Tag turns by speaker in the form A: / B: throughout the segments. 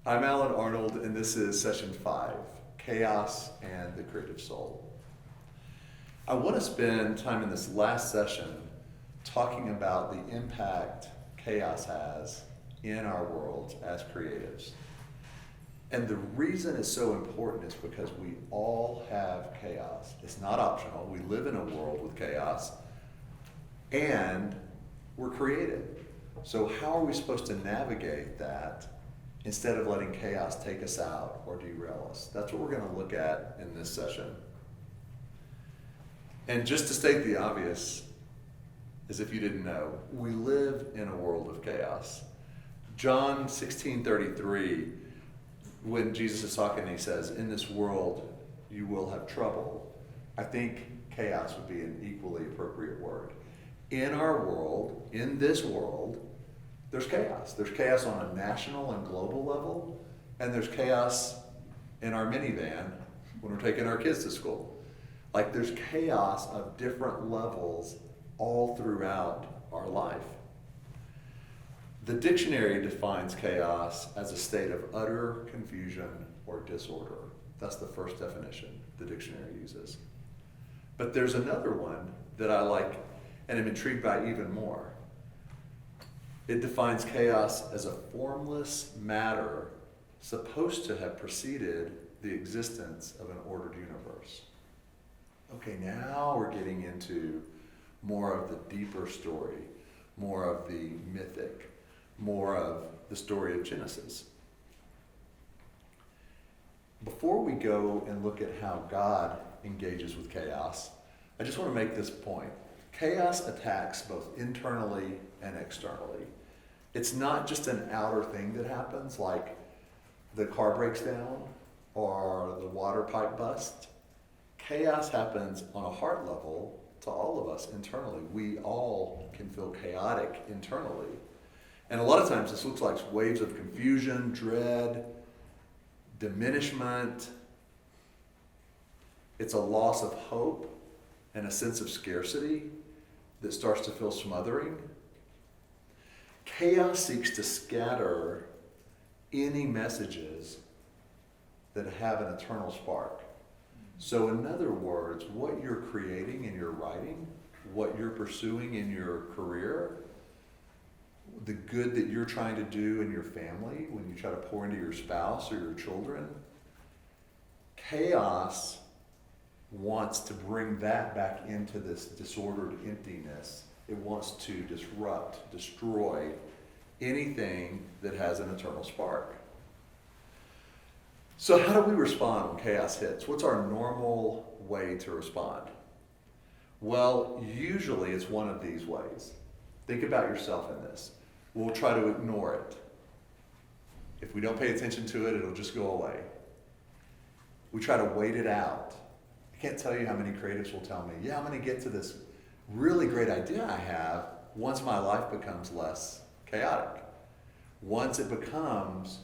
A: I'm Alan Arnold, and this is session 5, Chaos and the Creative Soul. I want to spend time in this last session talking about the impact chaos has in our world as creatives. And the reason it's so important is because we all have chaos. It's not optional. We live in a world with chaos, and we're creative. So how are we supposed to navigate that instead of letting chaos take us out or derail us? That's what we're going to look at in this session. And just to state the obvious, as if you didn't know, we live in a world of chaos. John 16:33, when Jesus is talking, he says, "In this world you will have trouble." I think chaos would be an equally appropriate word. In our world, in this world, there's chaos. There's chaos on a national and global level, and there's chaos in our minivan when we're taking our kids to school. Like, there's chaos of different levels all throughout our life. The dictionary defines chaos as a state of utter confusion or disorder. That's the first definition the dictionary uses. But there's another one that I like and am intrigued by even more. It defines chaos as a formless matter supposed to have preceded the existence of an ordered universe. Okay, now we're getting into more of the deeper story, more of the mythic, more of the story of Genesis. Before we go and look at how God engages with chaos, I just want to make this point. Chaos attacks both internally and externally. It's not just an outer thing that happens, like the car breaks down or the water pipe busts. Chaos happens on a heart level to all of us internally. We all can feel chaotic internally. And a lot of times this looks like waves of confusion, dread, diminishment. It's a loss of hope and a sense of scarcity that starts to feel smothering. Chaos seeks to scatter any messages that have an eternal spark. So in other words, what you're creating in your writing, what you're pursuing in your career, the good that you're trying to do in your family, when you try to pour into your spouse or your children, chaos wants to bring that back into this disordered emptiness. It wants to disrupt, destroy anything that has an eternal spark. So how do we respond when chaos hits? What's our normal way to respond? Well, usually it's one of these ways. Think about yourself in this. We'll try to ignore it. If we don't pay attention to it, it'll just go away. We try to wait it out. I can't tell you how many creatives will tell me, yeah, I'm going to get to this really great idea I have once my life becomes less chaotic. Once it becomes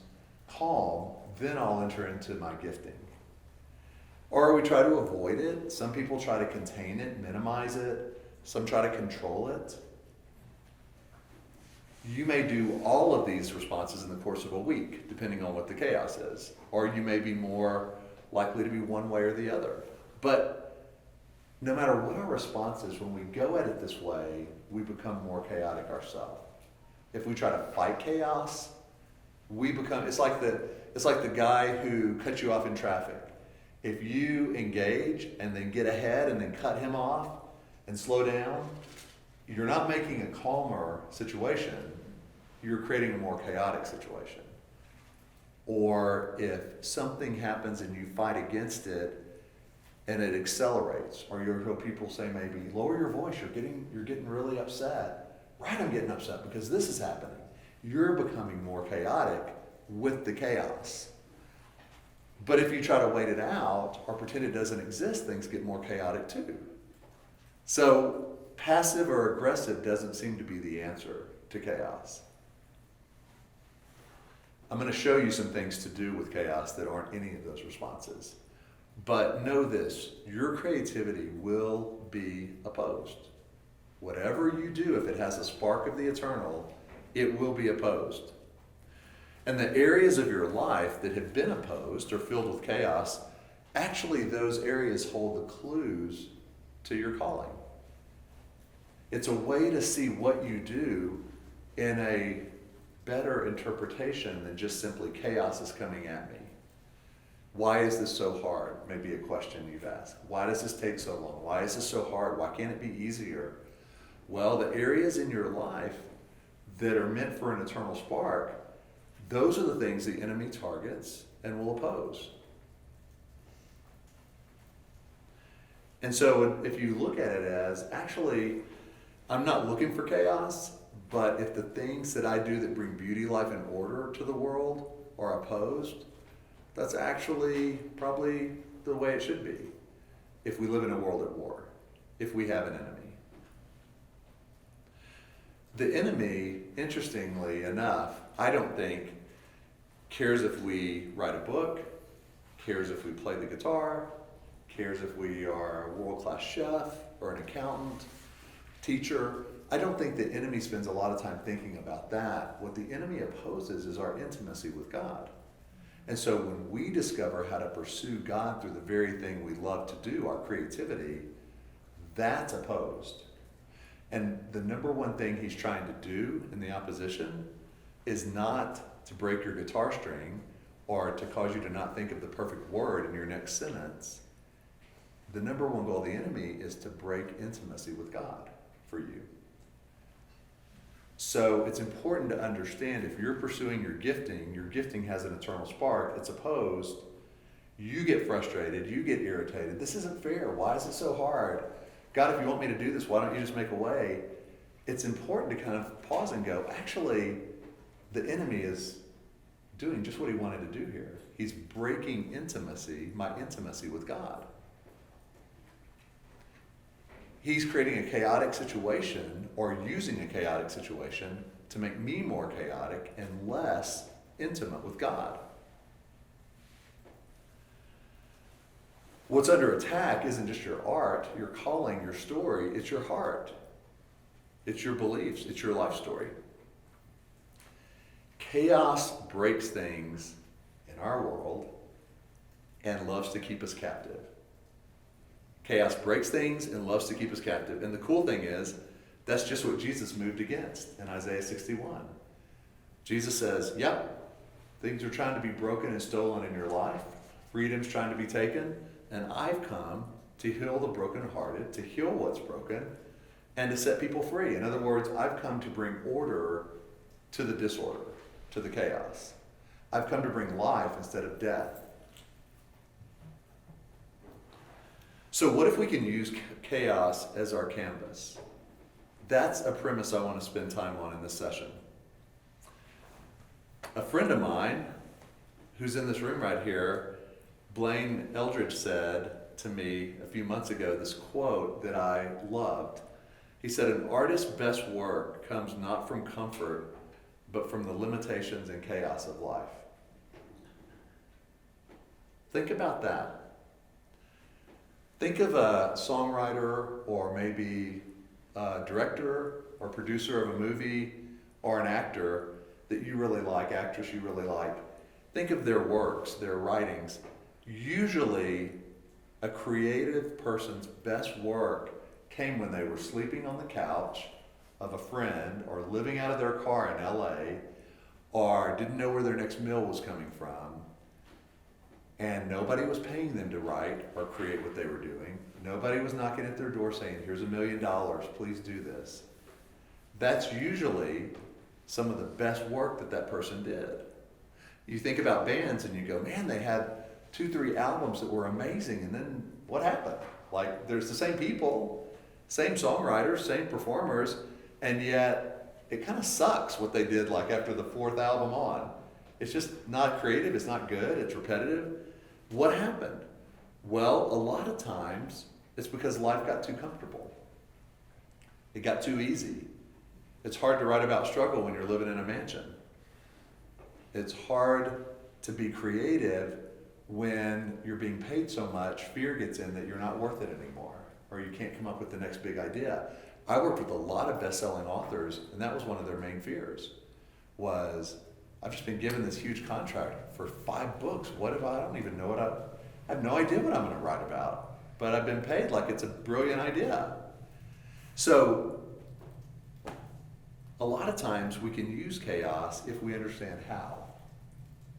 A: calm, then I'll enter into my gifting. Or we try to avoid it. Some people try to contain it, minimize it. Some try to control it. You may do all of these responses in the course of a week, depending on what the chaos is. Or you may be more likely to be one way or the other. But no matter what our response is, when we go at it this way, we become more chaotic ourselves. If we try to fight chaos, we become, it's like the guy who cut you off in traffic. If you engage and then get ahead and then cut him off and slow down, you're not making a calmer situation, you're creating a more chaotic situation. Or if something happens and you fight against it and it accelerates, or you'll hear people say maybe, lower your voice, you're getting really upset. Right, I'm getting upset because this is happening. You're becoming more chaotic with the chaos. But if you try to wait it out or pretend it doesn't exist, things get more chaotic too. So passive or aggressive doesn't seem to be the answer to chaos. I'm going to show you some things to do with chaos that aren't any of those responses. But know this, your creativity will be opposed. Whatever you do, if it has a spark of the eternal, it will be opposed. And the areas of your life that have been opposed or filled with chaos, actually those areas hold the clues to your calling. It's a way to see what you do in a better interpretation than just simply chaos is coming at me. Why is this so hard? Maybe a question you've asked. Why does this take so long? Why is this so hard? Why can't it be easier? Well, the areas in your life that are meant for an eternal spark, those are the things the enemy targets and will oppose. And so if you look at it as, actually, I'm not looking for chaos, but if the things that I do that bring beauty, life, and order to the world are opposed, that's actually probably the way it should be if we live in a world at war, if we have an enemy. The enemy, interestingly enough, I don't think cares if we write a book, cares if we play the guitar, cares if we are a world-class chef or an accountant, teacher. I don't think the enemy spends a lot of time thinking about that. What the enemy opposes is our intimacy with God. And so when we discover how to pursue God through the very thing we love to do, our creativity, that's opposed. And the number one thing he's trying to do in the opposition is not to break your guitar string or to cause you to not think of the perfect word in your next sentence. The number one goal of the enemy is to break intimacy with God for you. So it's important to understand if you're pursuing your gifting has an eternal spark, it's opposed, you get frustrated, you get irritated. This isn't fair. Why is it so hard? God, if you want me to do this, why don't you just make a way? It's important to kind of pause and go, actually, the enemy is doing just what he wanted to do here. He's breaking intimacy, my intimacy with God. He's creating a chaotic situation or using a chaotic situation to make me more chaotic and less intimate with God. What's under attack isn't just your art, your calling, your story, it's your heart. It's your beliefs, it's your life story. Chaos breaks things in our world and loves to keep us captive. Chaos breaks things and loves to keep us captive. And the cool thing is, that's just what Jesus moved against in Isaiah 61. Jesus says, yep, things are trying to be broken and stolen in your life. Freedom's trying to be taken. And I've come to heal the brokenhearted, to heal what's broken, and to set people free. In other words, I've come to bring order to the disorder, to the chaos. I've come to bring life instead of death. So what if we can use chaos as our canvas? That's a premise I want to spend time on in this session. A friend of mine, who's in this room right here, Blaine Eldridge, said to me a few months ago this quote that I loved. He said, an artist's best work comes not from comfort, but from the limitations and chaos of life. Think about that. Think of a songwriter or maybe a director or producer of a movie or an actor that you really like, actress you really like. Think of their works, their writings. Usually, a creative person's best work came when they were sleeping on the couch of a friend or living out of their car in LA or didn't know where their next meal was coming from. And nobody was paying them to write or create what they were doing. Nobody was knocking at their door saying, here's $1 million, please do this. That's usually some of the best work that that person did. You think about bands and you go, man, they had 2-3 albums that were amazing, and then what happened? Like, there's the same people, same songwriters, same performers, and yet it kind of sucks what they did like after the 4th album on. It's just not creative, it's not good, it's repetitive. What happened? Well, a lot of times it's because life got too comfortable. It got too easy. It's hard to write about struggle when you're living in a mansion. It's hard to be creative when you're being paid so much, fear gets in that you're not worth it anymore, or you can't come up with the next big idea. I worked with a lot of best-selling authors, and that was one of their main fears, was I've just been given this huge contract for 5 books. What if I don't even know I have no idea what I'm going to write about, but I've been paid like it's a brilliant idea. So a lot of times we can use chaos if we understand how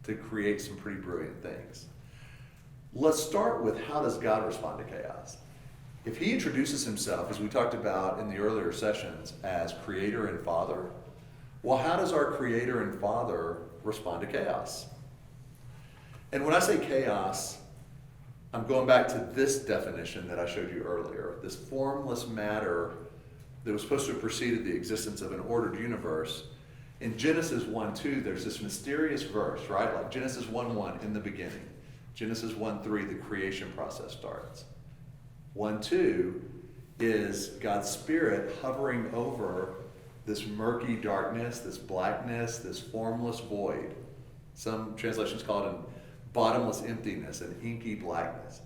A: to create some pretty brilliant things. Let's start with, how does God respond to chaos? If he introduces himself, as we talked about in the earlier sessions, as creator and father, well, how does our creator and father respond to chaos? And when I say chaos, I'm going back to this definition that I showed you earlier, this formless matter that was supposed to have preceded the existence of an ordered universe. In Genesis 1:2, there's this mysterious verse, right? Like Genesis 1:1, in the beginning. Genesis 1:3, the creation process starts. 1:2 is God's Spirit hovering over this murky darkness, this blackness, this formless void. Some translations call it a bottomless emptiness, an inky blackness.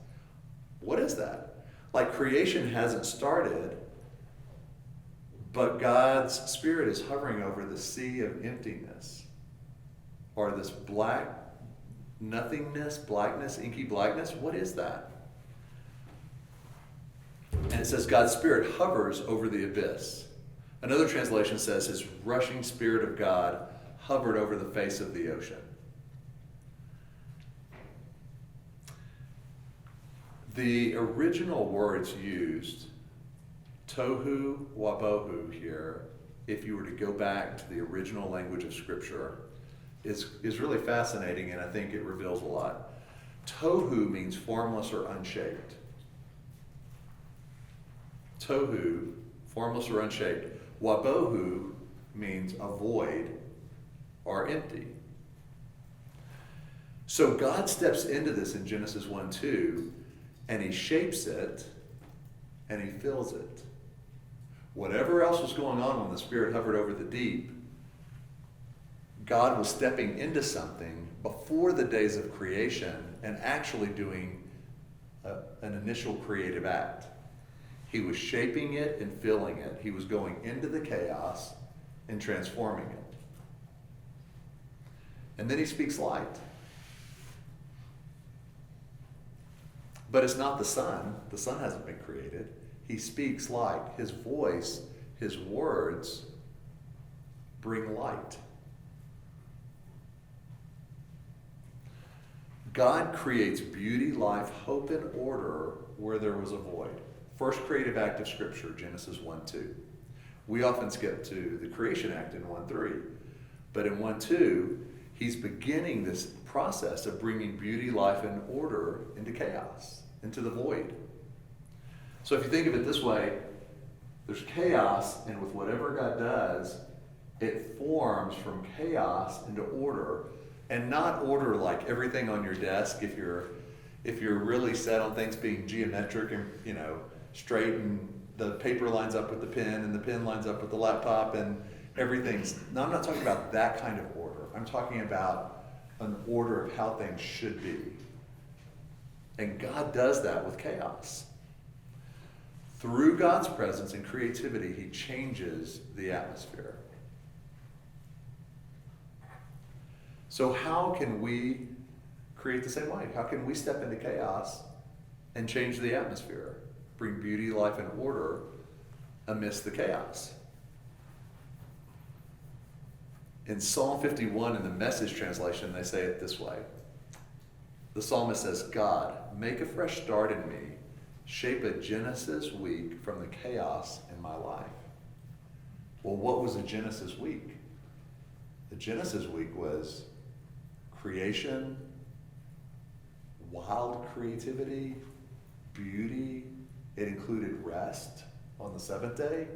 A: What is that? Like, creation hasn't started, but God's Spirit is hovering over the sea of emptiness, or this black nothingness, blackness, inky blackness. What is that? And it says God's Spirit hovers over the abyss. Another translation says his rushing Spirit of God hovered over the face of the ocean. The original words used, tohu wabohu here, if you were to go back to the original language of Scripture, is really fascinating, and I think it reveals a lot. Tohu means formless or unshaped. Tohu, formless or unshaped. Wabohu means a void or empty. So God steps into this in Genesis 1:2, and he shapes it, and he fills it. Whatever else was going on when the Spirit hovered over the deep, God was stepping into something before the days of creation and actually doing an initial creative act. He was shaping it and filling it. He was going into the chaos and transforming it. And then he speaks light. But it's not the sun. The sun hasn't been created. He speaks light. His voice, his words bring light. God creates beauty, life, hope, and order where there was a void. First creative act of Scripture, Genesis 1:2. We often skip to the creation act in 1:3. But in 1:2, he's beginning this process of bringing beauty, life, and order into chaos, into the void. So if you think of it this way, there's chaos, and with whatever God does, it forms from chaos into order. And not order like everything on your desk, if you're really set on things being geometric and, straight, and the paper lines up with the pen and the pen lines up with the laptop and everything's... No, I'm not talking about that kind of order. I'm talking about an order of how things should be. And God does that with chaos. Through God's presence and creativity, he changes the atmosphere. So how can we create the same way? How can we step into chaos and change the atmosphere? Bring beauty, life, and order amidst the chaos. In Psalm 51, in the Message translation, they say it this way. The psalmist says, God, make a fresh start in me. Shape a Genesis week from the chaos in my life. Well, what was a Genesis week? The Genesis week was creation, wild creativity, beauty. It included rest on the seventh day.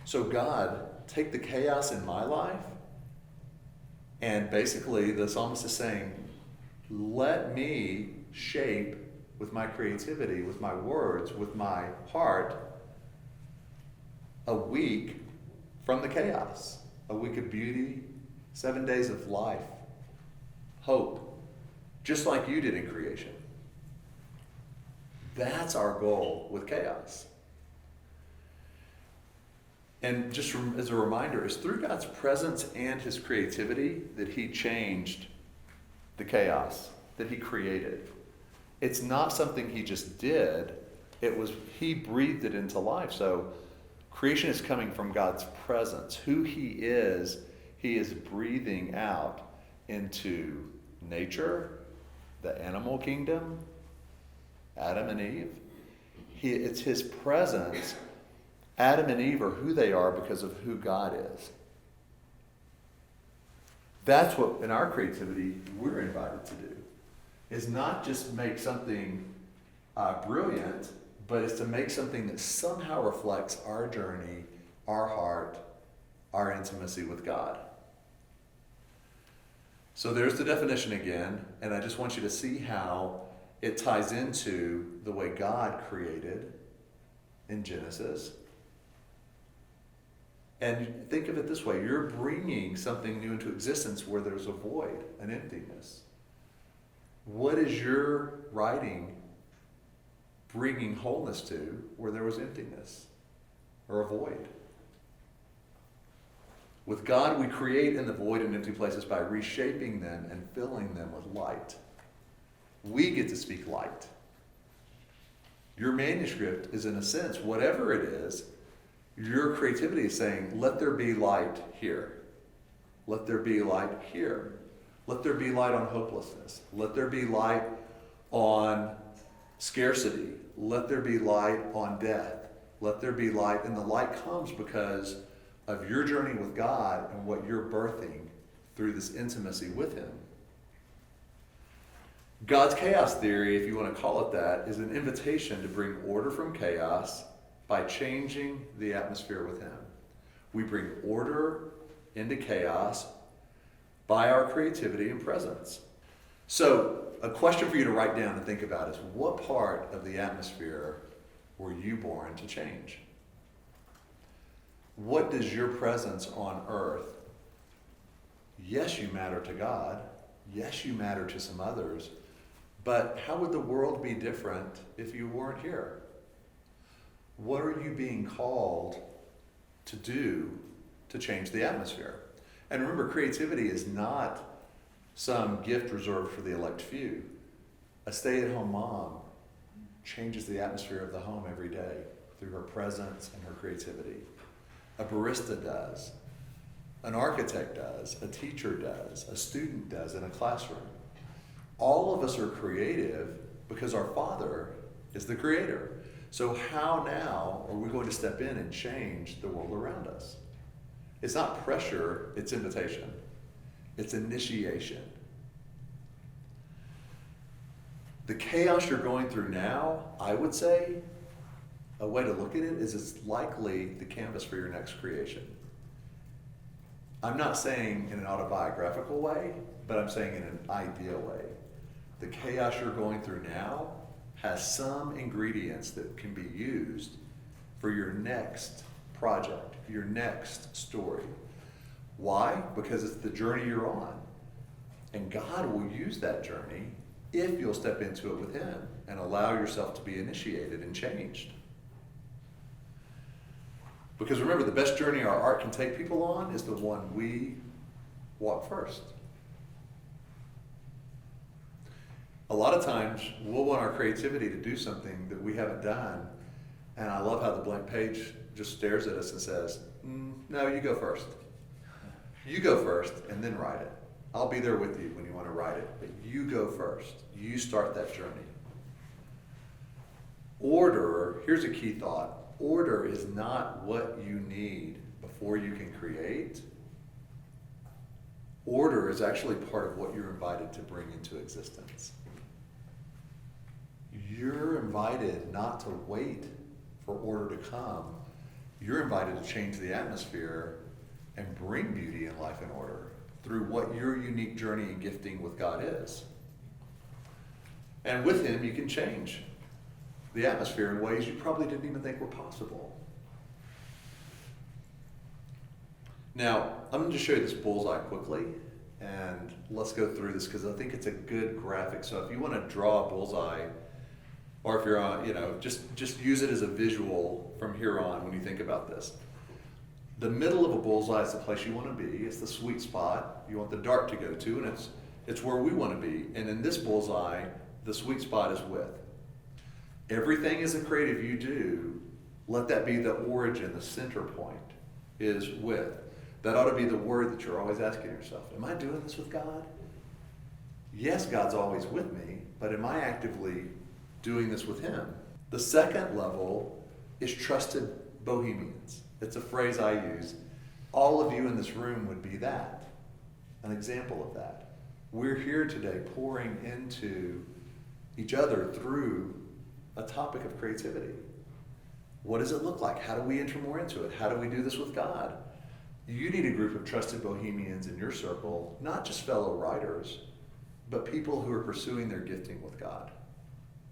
A: So God, take the chaos in my life, and basically the psalmist is saying, let me shape with my creativity, with my words, with my heart, a week from the chaos, a week of beauty, 7 days of life, hope, just like you did in creation. That's our goal with chaos. And just as a reminder, it's through God's presence and his creativity that he changed the chaos that he created. It's not something he just did. It was, he breathed it into life. So creation is coming from God's presence. Who he is breathing out into nature, the animal kingdom, Adam and Eve. It's his presence. Adam and Eve are who they are because of who God is. That's what, in our creativity, we're invited to do. Is not just make something brilliant, but it's to make something that somehow reflects our journey, our heart, our intimacy with God. So there's the definition again, and I just want you to see how it ties into the way God created in Genesis. And think of it this way, you're bringing something new into existence where there's a void, an emptiness. What is your writing bringing wholeness to where there was emptiness or a void? With God, we create in the void and empty places by reshaping them and filling them with light. We get to speak light. Your manuscript is, in a sense, whatever it is, your creativity is saying, let there be light here. Let there be light here. Let there be light on hopelessness. Let there be light on scarcity. Let there be light on death. Let there be light. And the light comes because of your journey with God and what you're birthing through this intimacy with him. God's chaos theory, if you want to call it that, is an invitation to bring order from chaos by changing the atmosphere with him. We bring order into chaos by our creativity and presence. So, a question for you to write down and think about is, what part of the atmosphere were you born to change? What does your presence on earth? Yes, you matter to God. Yes, you matter to some others. But how would the world be different if you weren't here? What are you being called to do to change the atmosphere? And remember, creativity is not some gift reserved for the elect few. A stay-at-home mom changes the atmosphere of the home every day through her presence and her creativity. A barista does. An architect does. A teacher does. A student does in a classroom. All of us are creative because our Father is the creator. So how now are we going to step in and change the world around us? It's not pressure, it's invitation. It's initiation. The chaos you're going through now, I would say, a way to look at it is it's likely the canvas for your next creation. I'm not saying in an autobiographical way, but I'm saying in an ideal way. The chaos you're going through now has some ingredients that can be used for your next project, your next story. Why? Because it's the journey you're on. And God will use that journey if you'll step into it with him and allow yourself to be initiated and changed. Because remember, the best journey our art can take people on is the one we walk first. A lot of times, we'll want our creativity to do something that we haven't done, and I love how the blank page just stares at us and says, no, you go first. You go first, and then write it. I'll be there with you when you want to write it, but you go first. You start that journey. Order, here's a key thought. Order is not what you need before you can create. Order is actually part of what you're invited to bring into existence. You're invited not to wait for order to come. You're invited to change the atmosphere and bring beauty and life and order through what your unique journey and gifting with God is. And with him, you can change the atmosphere in ways you probably didn't even think were possible. Now, I'm going to just show you this bullseye quickly, and let's go through this because I think it's a good graphic. So if you want to draw a bullseye, or if you're on, just use it as a visual from here on when you think about this. The middle of a bullseye is the place you want to be. It's the sweet spot you want the dart to go to, and it's where we want to be. And in this bullseye, the sweet spot is with. Everything as a creative you do, let that be the origin, the center point, is with. That ought to be the word that you're always asking yourself. Am I doing this with God? Yes, God's always with me, but am I actively doing this with him? The second level is trusted bohemians. It's a phrase I use. All of you in this room would be that, an example of that. We're here today pouring into each other through a topic of creativity. What does it look like? How do we enter more into it? How do we do this with God? You need a group of trusted bohemians in your circle, not just fellow writers, but people who are pursuing their gifting with God.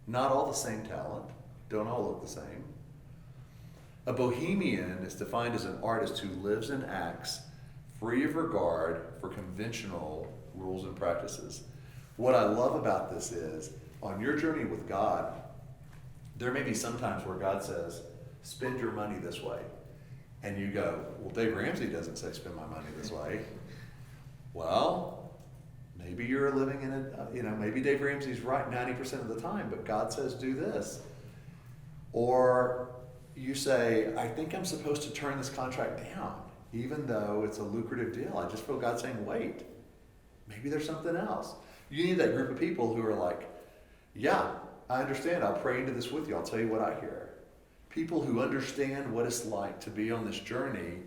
A: Not all the same talent, don't all look the same. A bohemian is defined as an artist who lives and acts free of regard for conventional rules and practices. What I love about this is, on your journey with God, there may be some times where God says, spend your money this way. And you go, well, Dave Ramsey doesn't say spend my money this way. Well, maybe you're living in maybe Dave Ramsey's right 90% of the time, but God says do this. Or you say, I think I'm supposed to turn this contract down, even though it's a lucrative deal. I just feel God saying, wait, maybe there's something else. You need that group of people who are like, yeah, I understand. I'll pray into this with you. I'll tell you what I hear. People who understand what it's like to be on this journey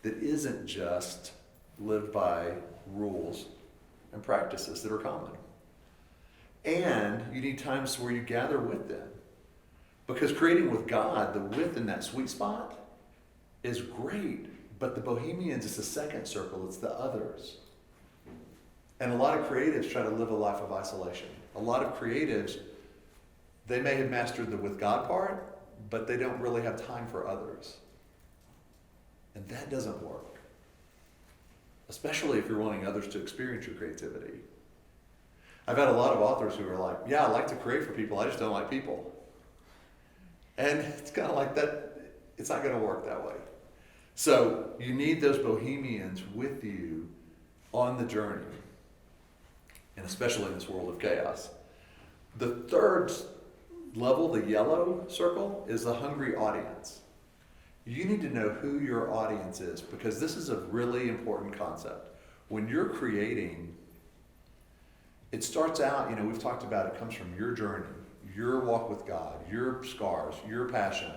A: that isn't just lived by rules and practices that are common. And you need times where you gather with them. Because creating with God, the width in that sweet spot is great, but the bohemians is the second circle, it's the others. And a lot of creatives try to live a life of isolation. A lot of creatives, they may have mastered the with God part, but they don't really have time for others. And that doesn't work. Especially if you're wanting others to experience your creativity. I've had a lot of authors who are like, yeah, I like to create for people, I just don't like people. And it's kind of like that, it's not going to work that way. So you need those bohemians with you on the journey. And especially in this world of chaos. The third level, the yellow circle, is the hungry audience. You need to know who your audience is, because this is a really important concept. When you're creating, it starts out, we've talked about it comes from your journey, your walk with God, your scars, your passion.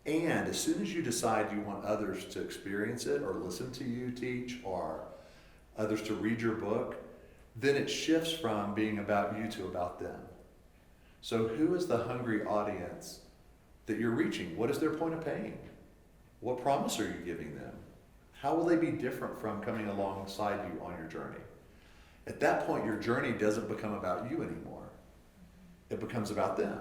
A: And as soon as you decide you want others to experience it or listen to you teach or others to read your book, then it shifts from being about you to about them. So who is the hungry audience that you're reaching? What is their point of paying? What promise are you giving them? How will they be different from coming alongside you on your journey? At that point, your journey doesn't become about you anymore. It becomes about them.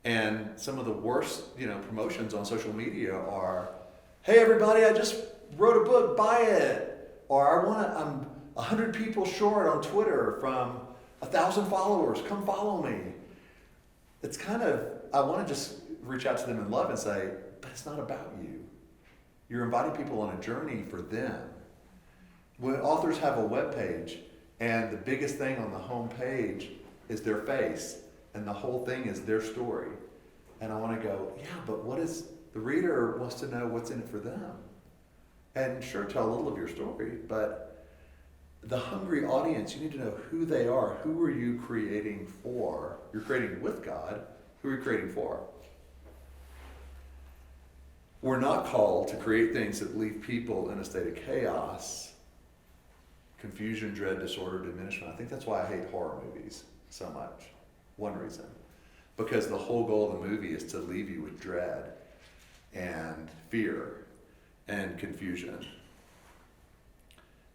A: And some of the worst, promotions on social media are, hey everybody, I just wrote a book, buy it. Or I'm 100 people short on Twitter from 1,000 followers, come follow me. It's kind of, I want to just reach out to them in love and say, but it's not about you. You're inviting people on a journey for them. When authors have a web page and the biggest thing on the home page is their face and the whole thing is their story. And I want to go, yeah, but the reader wants to know what's in it for them. And sure, tell a little of your story, but the hungry audience, you need to know who they are. Who are you creating for? You're creating with God. Who are you creating for? We're not called to create things that leave people in a state of chaos, confusion, dread, disorder, diminishment. I think that's why I hate horror movies so much. One reason. Because the whole goal of the movie is to leave you with dread and fear and confusion.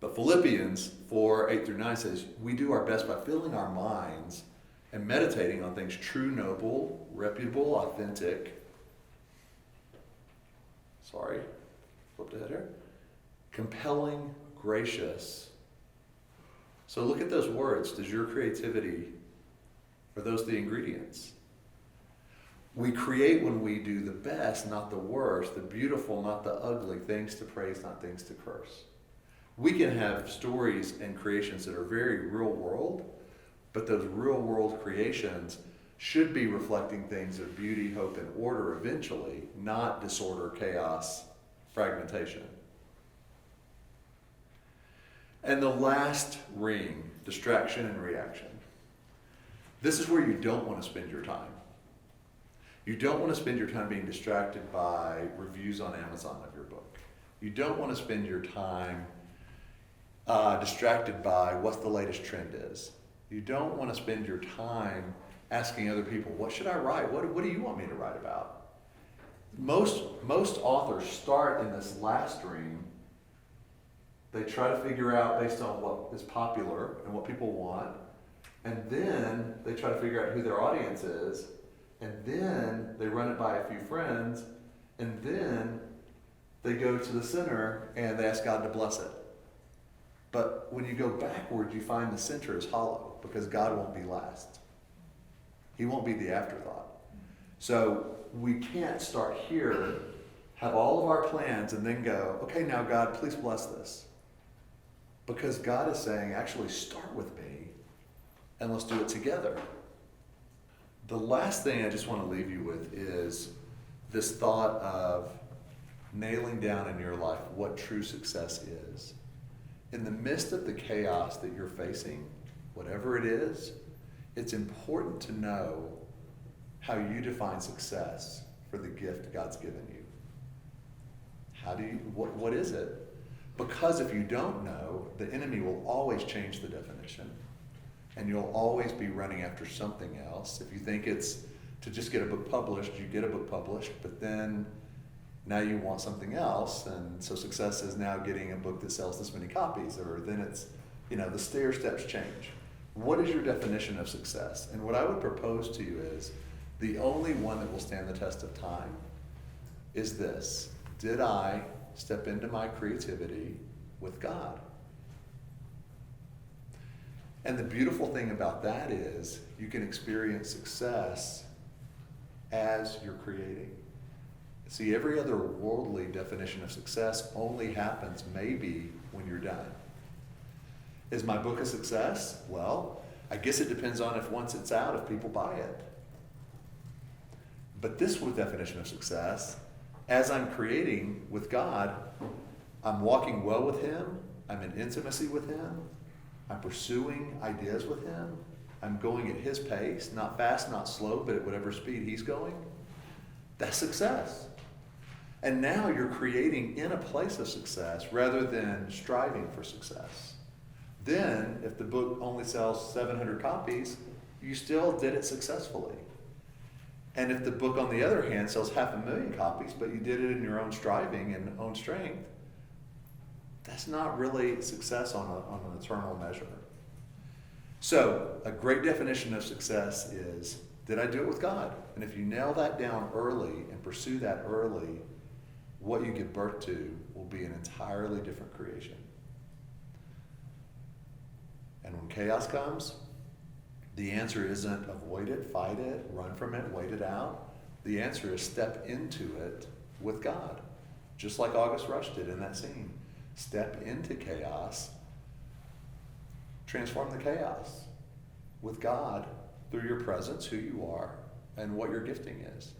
A: But Philippians 4:8-9 says, we do our best by filling our minds and meditating on things true, noble, reputable, authentic. Flipped ahead here. Compelling, gracious. So look at those words. Does your creativity, are those the ingredients? We create when we do the best, not the worst, the beautiful, not the ugly, things to praise, not things to curse. We can have stories and creations that are very real world, but those real world creations should be reflecting things of beauty, hope, and order eventually, not disorder, chaos, fragmentation. And the last ring, distraction and reaction. This is where you don't want to spend your time. You don't want to spend your time being distracted by reviews on Amazon of your book. You don't want to spend your time distracted by what the latest trend is. You don't want to spend your time asking other people, what should I write? What do you want me to write about? Most authors start in this last ring. They try to figure out based on what is popular and what people want. And then they try to figure out who their audience is. And then they run it by a few friends. And then they go to the center and they ask God to bless it. But when you go backward, you find the center is hollow because God won't be last. He won't be the afterthought. So we can't start here, have all of our plans, and then go, okay, now God, please bless this. Because God is saying, actually start with me and let's do it together. The last thing I just want to leave you with is this thought of nailing down in your life what true success is. In the midst of the chaos that you're facing, whatever it is, it's important to know how you define success for the gift God's given you. What is it? Because if you don't know, the enemy will always change the definition. And you'll always be running after something else. If you think it's to just get a book published, you get a book published, but then now you want something else, and so success is now getting a book that sells this many copies, or then it's, the stair steps change. What is your definition of success? And what I would propose to you is the only one that will stand the test of time is this: did I step into my creativity with God? And the beautiful thing about that is you can experience success as you're creating. See, every other worldly definition of success only happens maybe when you're done. Is my book a success? Well, I guess it depends on if once it's out, if people buy it. But this definition of success, as I'm creating with God, I'm walking well with Him, I'm in intimacy with Him, I'm pursuing ideas with Him, I'm going at His pace, not fast, not slow, but at whatever speed He's going. That's success. And now you're creating in a place of success rather than striving for success. Then, if the book only sells 700 copies, you still did it successfully. And if the book, on the other hand, sells 500,000 copies, but you did it in your own striving and own strength, that's not really success on an eternal measure. So, a great definition of success is, did I do it with God? And if you nail that down early and pursue that early, what you give birth to will be an entirely different creation. And when chaos comes, the answer isn't avoid it, fight it, run from it, wait it out. The answer is step into it with God, just like August Rush did in that scene. Step into chaos, transform the chaos with God through your presence, who you are, and what your gifting is.